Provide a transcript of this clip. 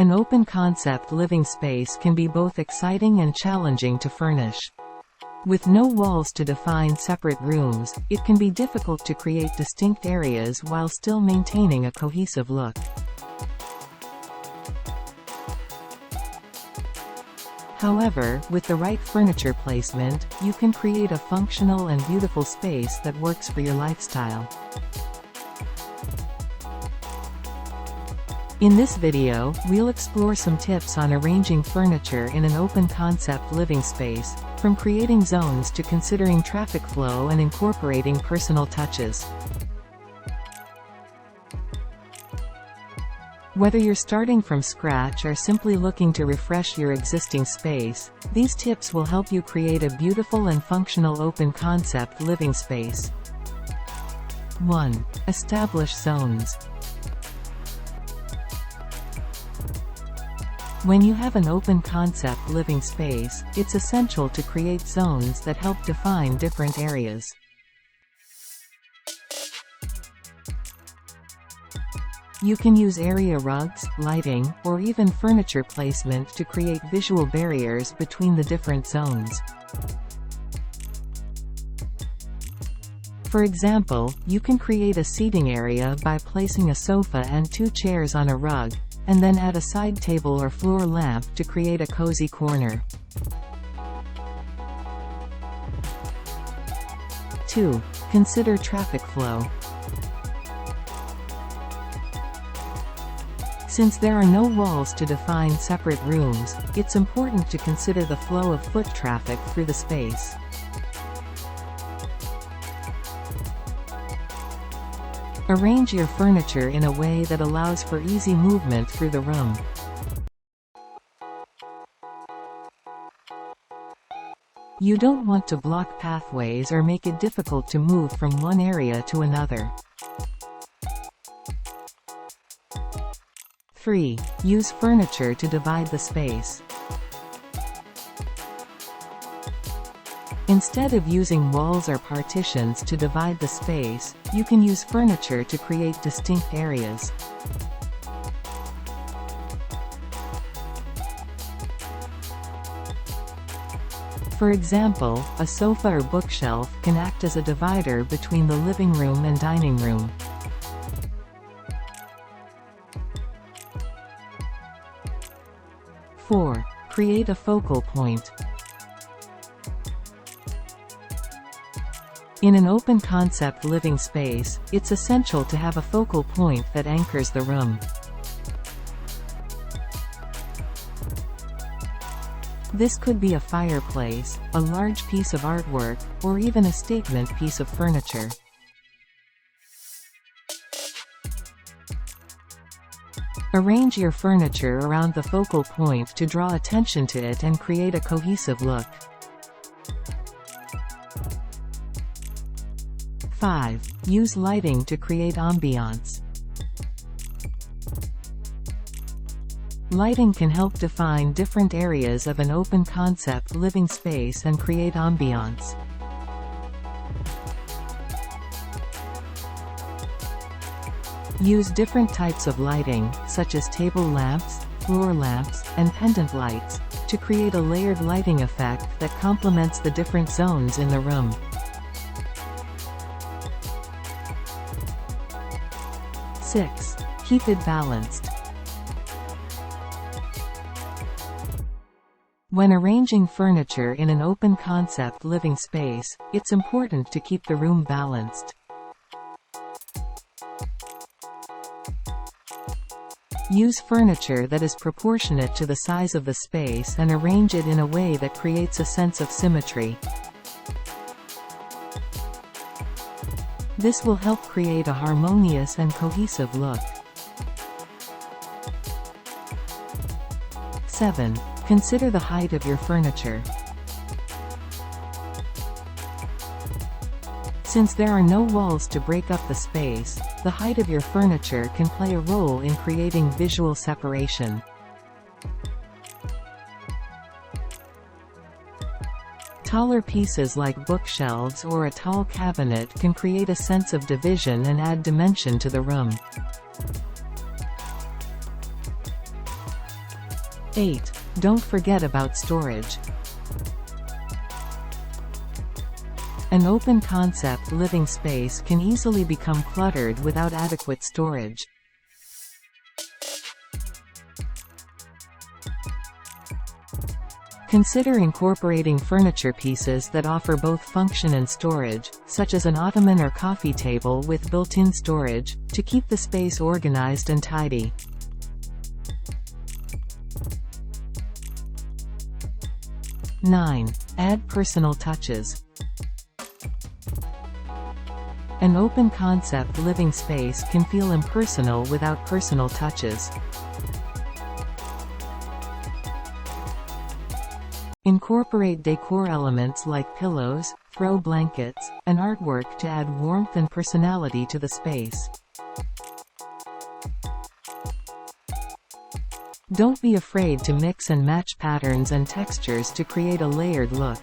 An open-concept living space can be both exciting and challenging to furnish. With no walls to define separate rooms, it can be difficult to create distinct areas while still maintaining a cohesive look. However, with the right furniture placement, you can create a functional and beautiful space that works for your lifestyle. In this video, we'll explore some tips on arranging furniture in an open-concept living space, from creating zones to considering traffic flow and incorporating personal touches. Whether you're starting from scratch or simply looking to refresh your existing space, these tips will help you create a beautiful and functional open-concept living space. 1. Establish zones. When you have an open-concept living space, it's essential to create zones that help define different areas. You can use area rugs, lighting, or even furniture placement to create visual barriers between the different zones. For example, you can create a seating area by placing a sofa and 2 chairs on a rug, and then add a side table or floor lamp to create a cozy corner. 2. Consider traffic flow. Since there are no walls to define separate rooms, it's important to consider the flow of foot traffic through the space. Arrange your furniture in a way that allows for easy movement through the room. You don't want to block pathways or make it difficult to move from one area to another. 3. Use furniture to divide the space. Instead of using walls or partitions to divide the space, you can use furniture to create distinct areas. For example, a sofa or bookshelf can act as a divider between the living room and dining room. 4. Create a focal point. In an open-concept living space, it's essential to have a focal point that anchors the room. This could be a fireplace, a large piece of artwork, or even a statement piece of furniture. Arrange your furniture around the focal point to draw attention to it and create a cohesive look. 5. Use lighting to create ambiance. Lighting can help define different areas of an open-concept living space and create ambiance. Use different types of lighting, such as table lamps, floor lamps, and pendant lights, to create a layered lighting effect that complements the different zones in the room. 6. Keep it balanced. When arranging furniture in an open-concept living space, it's important to keep the room balanced. Use furniture that is proportionate to the size of the space and arrange it in a way that creates a sense of symmetry. This will help create a harmonious and cohesive look. 7. Consider the height of your furniture. Since there are no walls to break up the space, the height of your furniture can play a role in creating visual separation. Taller pieces like bookshelves or a tall cabinet can create a sense of division and add dimension to the room. 8. Don't forget about storage. An open-concept living space can easily become cluttered without adequate storage. Consider incorporating furniture pieces that offer both function and storage, such as an ottoman or coffee table with built-in storage, to keep the space organized and tidy. 9. Add personal touches. An open-concept living space can feel impersonal without personal touches. Incorporate decor elements like pillows, throw blankets, and artwork to add warmth and personality to the space. Don't be afraid to mix and match patterns and textures to create a layered look.